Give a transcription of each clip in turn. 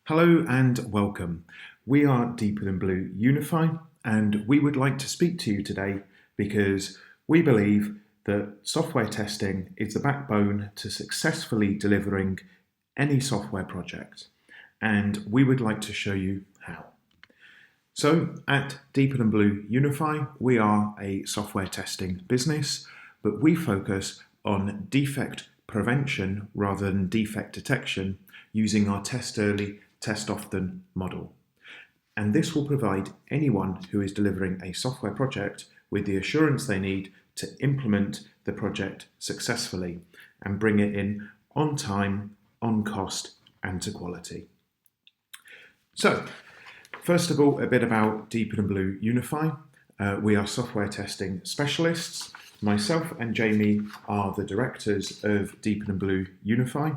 Hello and welcome. We are DeeperThanBlue Unify, and we would like to speak to you today because we believe that software testing is the backbone to successfully delivering any software project, and we would like to show you how. So at DeeperThanBlue Unify, we are a software testing business, but we focus on defect prevention rather than defect detection using our test early, test often model. And this will provide anyone who is delivering a software project with the assurance they need to implement the project successfully and bring it in on time, on cost, and to quality. So, first of all, a bit about DeeperThanBlue Unify. We are software testing specialists. Myself and Jamie are the directors of DeeperThanBlue Unify,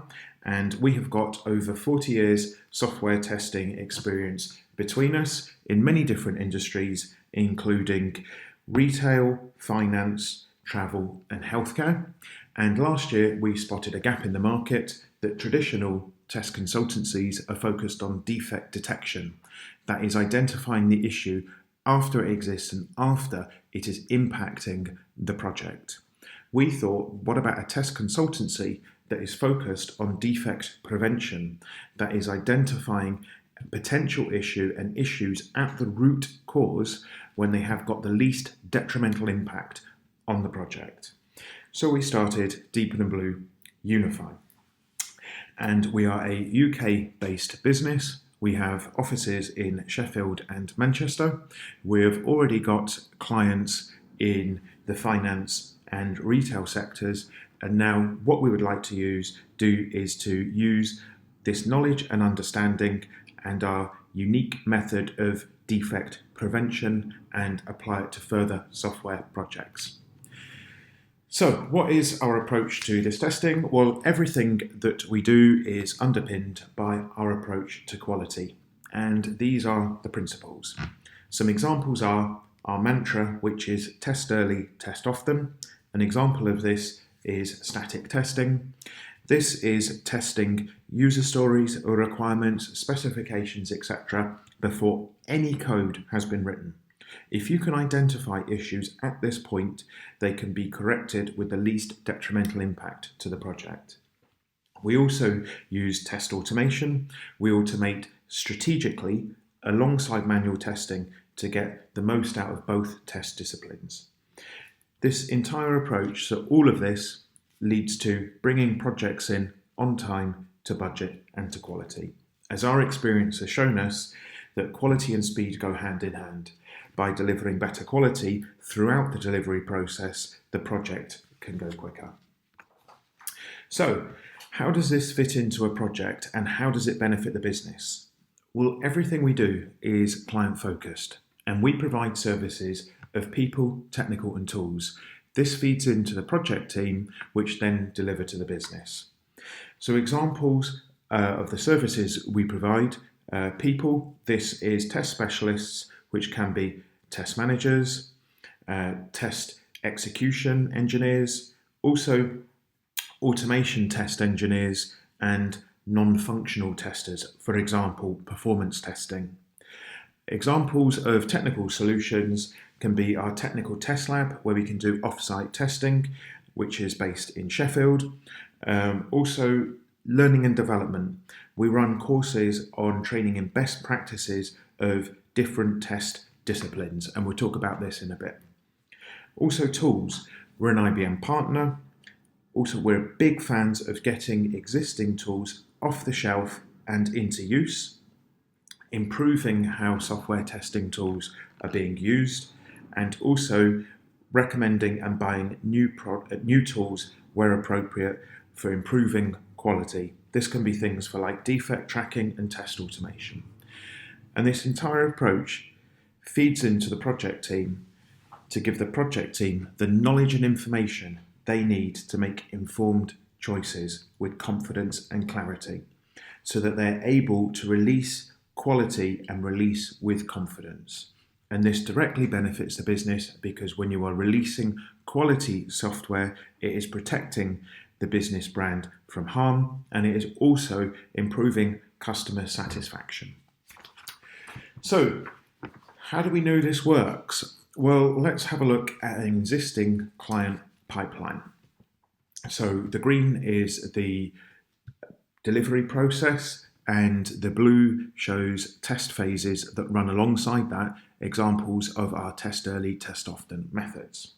and we have got over 40 years software testing experience between us in many different industries, including retail, finance, travel, and healthcare. And last year we spotted a gap in the market that traditional test consultancies are focused on defect detection. That is identifying the issue after it exists and after it is impacting the project. We thought, what about a test consultancy that is focused on defect prevention, that is identifying a potential issue and issues at the root cause when they have got the least detrimental impact on the project. So we started DeeperThanBlue Unify. And we are a UK-based business. We have offices in Sheffield and Manchester. We've already got clients in the finance and retail sectors. And now what we would like to do is to use this knowledge and understanding and our unique method of defect prevention and apply it to further software projects. So what is our approach to this testing? Well, everything that we do is underpinned by our approach to quality, and these are the principles. Some examples are our mantra, which is test early, test often. An example of this is static testing. This is testing user stories or requirements, specifications, etc. before any code has been written. If you can identify issues at this point, they can be corrected with the least detrimental impact to the project. We also use test automation. We automate strategically alongside manual testing to get the most out of both test disciplines. This entire approach, so all of this, leads to bringing projects in on time, to budget, and to quality. As our experience has shown us, that quality and speed go hand in hand. By delivering better quality throughout the delivery process, the project can go quicker. So, how does this fit into a project and how does it benefit the business? Well, everything we do is client focused and we provide services of people, technical and tools. This feeds into the project team, which then deliver to the business. So examples of the services we provide, people, this is test specialists, which can be test managers, test execution engineers, also automation test engineers and non-functional testers, for example, performance testing. Examples of technical solutions can be our technical test lab, where we can do off-site testing, which is based in Sheffield. Also, learning and development. We run courses on training in best practices of different test disciplines, and we'll talk about this in a bit. Also tools. We're an IBM partner. Also, we're big fans of getting existing tools off the shelf and into use, improving how software testing tools are being used, and also recommending and buying new tools where appropriate for improving quality. This can be things for like defect tracking and test automation. And this entire approach feeds into the project team to give the project team the knowledge and information they need to make informed choices with confidence and clarity, so that they're able to release quality and release with confidence. And this directly benefits the business because when you are releasing quality software, it is protecting the business brand from harm, and it is also improving customer satisfaction. So, how do we know this works? Well, let's have a look at an existing client pipeline. So the green is the delivery process, and the blue shows test phases that run alongside that, examples of our test early, test often methods.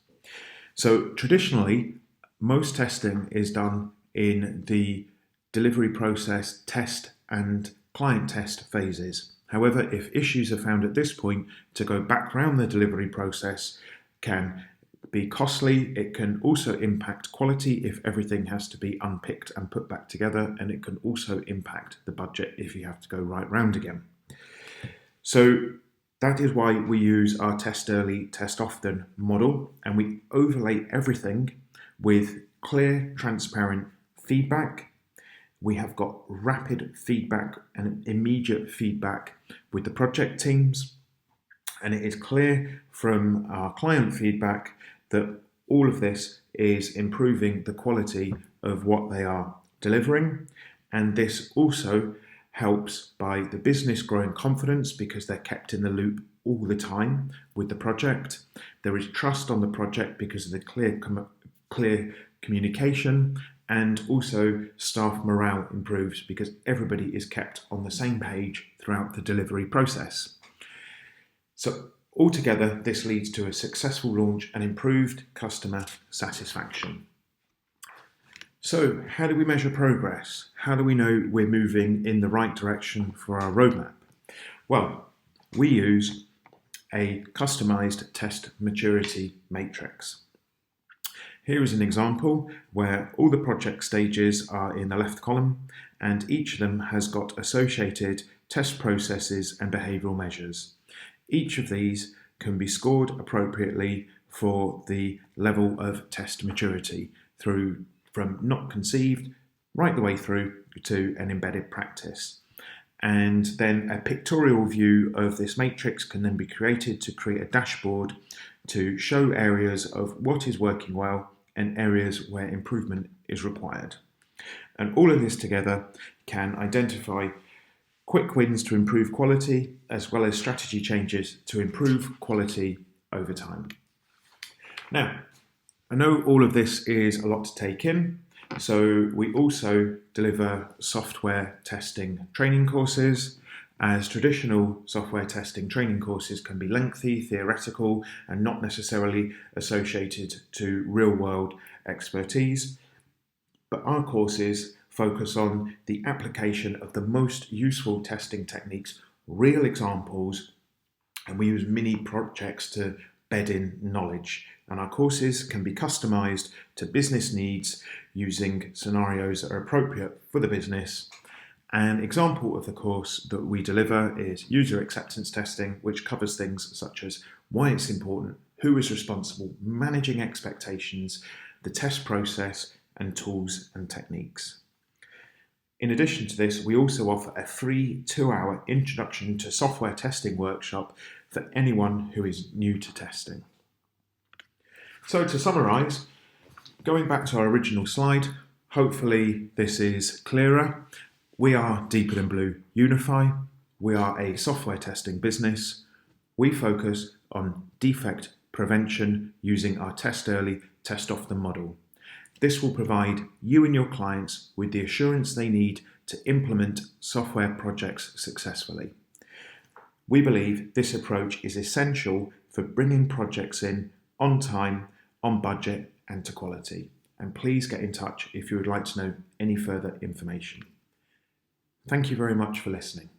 So traditionally, most testing is done in the delivery process test and client test phases. However, if issues are found at this point, to go back around the delivery process can be costly. It can also impact quality if everything has to be unpicked and put back together, and it can also impact the budget if you have to go right round again. So that is why we use our test early, test often model, and we overlay everything with clear, transparent feedback. We have got rapid feedback and immediate feedback with the project teams, and it is clear from our client feedback that all of this is improving the quality of what they are delivering. And this also helps by the business growing confidence because they're kept in the loop all the time with the project. There is trust on the project because of the clear communication, and also staff morale improves because everybody is kept on the same page throughout the delivery process. So altogether, this leads to a successful launch and improved customer satisfaction. So how do we measure progress? How do we know we're moving in the right direction for our roadmap? Well, we use a customized test maturity matrix. Here is an example where all the project stages are in the left column, and each of them has got associated test processes and behavioural measures. Each of these can be scored appropriately for the level of test maturity from not conceived right the way through to an embedded practice. And then a pictorial view of this matrix can then be created to create a dashboard to show areas of what is working well and areas where improvement is required. And all of this together can identify quick wins to improve quality, as well as strategy changes to improve quality over time. Now, I know all of this is a lot to take in, so we also deliver software testing training courses, as traditional software testing training courses can be lengthy, theoretical, and not necessarily associated to real-world expertise. But our courses focus on the application of the most useful testing techniques, real examples, and we use mini projects to bed in knowledge. And our courses can be customized to business needs using scenarios that are appropriate for the business. An example of the course that we deliver is user acceptance testing, which covers things such as why it's important, who is responsible, managing expectations, the test process, and tools and techniques. In addition to this, we also offer a free 2-hour introduction to software testing workshop for anyone who is new to testing. So to summarise, going back to our original slide, hopefully this is clearer. We are DeeperThanBlue Unify. We are a software testing business. We focus on defect prevention using our test early, test often model. This will provide you and your clients with the assurance they need to implement software projects successfully. We believe this approach is essential for bringing projects in on time, on budget, and to quality. And please get in touch if you would like to know any further information. Thank you very much for listening.